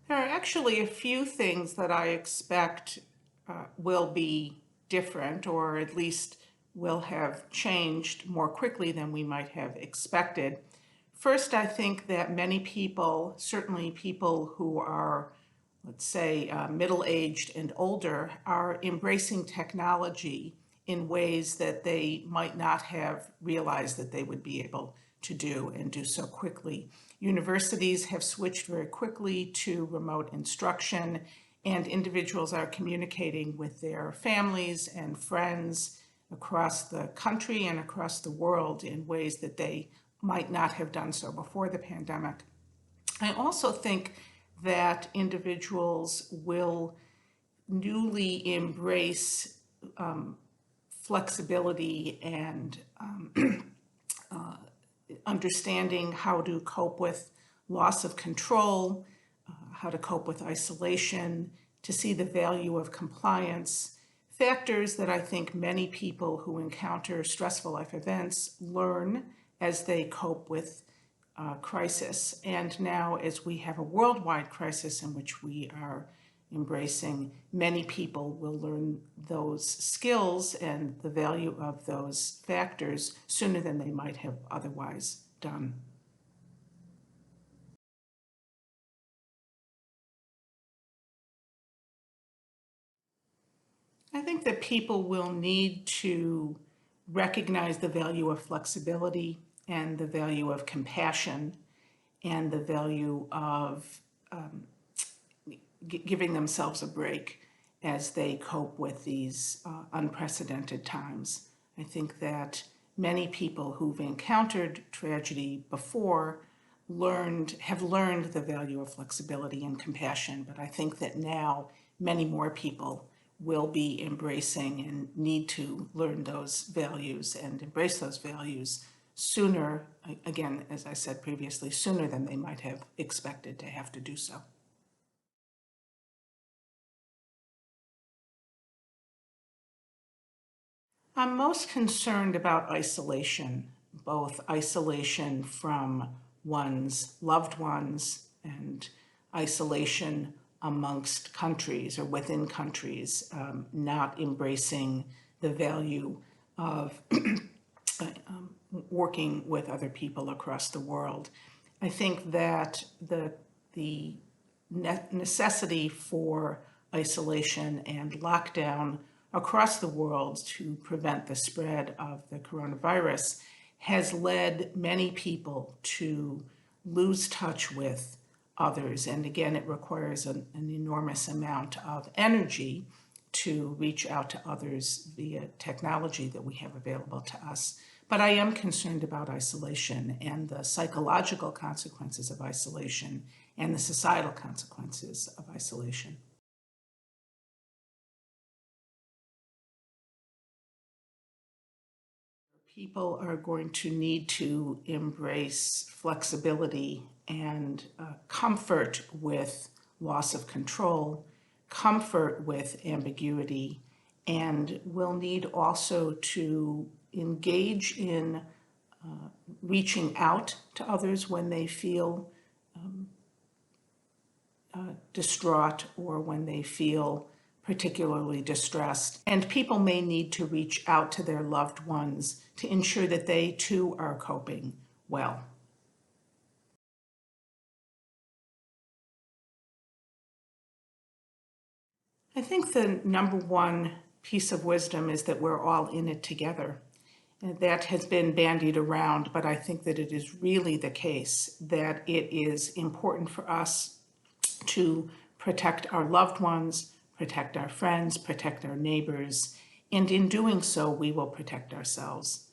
There are actually a few things that I expect will be different, or at least will have changed more quickly than we might have expected. First, I think that many people, certainly people who are, let's say, middle-aged and older, are embracing technology in ways that they might not have realized that they would be able to do and do so quickly. Universities have switched very quickly to remote instruction, and individuals are communicating with their families and friends across the country and across the world in ways that they might not have done so before the pandemic. I also think that individuals will newly embrace flexibility and understanding how to cope with loss of control, how to cope with isolation, to see the value of compliance, factors that I think many people who encounter stressful life events learn as they cope with crisis. And now, as we have a worldwide crisis in which we are embracing, many people will learn those skills and the value of those factors sooner than they might have otherwise done. I think that people will need to recognize the value of flexibility and the value of compassion and the value of giving themselves a break as they cope with these unprecedented times. I think that many people who've encountered tragedy before have learned the value of flexibility and compassion, but I think that now many more people will be embracing and need to learn those values and embrace those values sooner, again, as I said previously, sooner than they might have expected to have to do so. I'm most concerned about isolation, both isolation from one's loved ones and isolation amongst countries or within countries, not embracing the value of working with other people across the world. I think that the necessity for isolation and lockdown across the world to prevent the spread of the coronavirus has led many people to lose touch with others. And again, it requires an enormous amount of energy to reach out to others via technology that we have available to us. But I am concerned about isolation and the psychological consequences of isolation and the societal consequences of isolation. People are going to need to embrace flexibility and comfort with loss of control, comfort with ambiguity, and will need also to engage in reaching out to others when they feel distraught or when they feel particularly distressed. And people may need to reach out to their loved ones to ensure that they too are coping well. I think the number one piece of wisdom is that we're all in it together. And that has been bandied around, but I think that it is really the case that it is important for us to protect our loved ones, protect our friends, protect our neighbors, and in doing so, we will protect ourselves.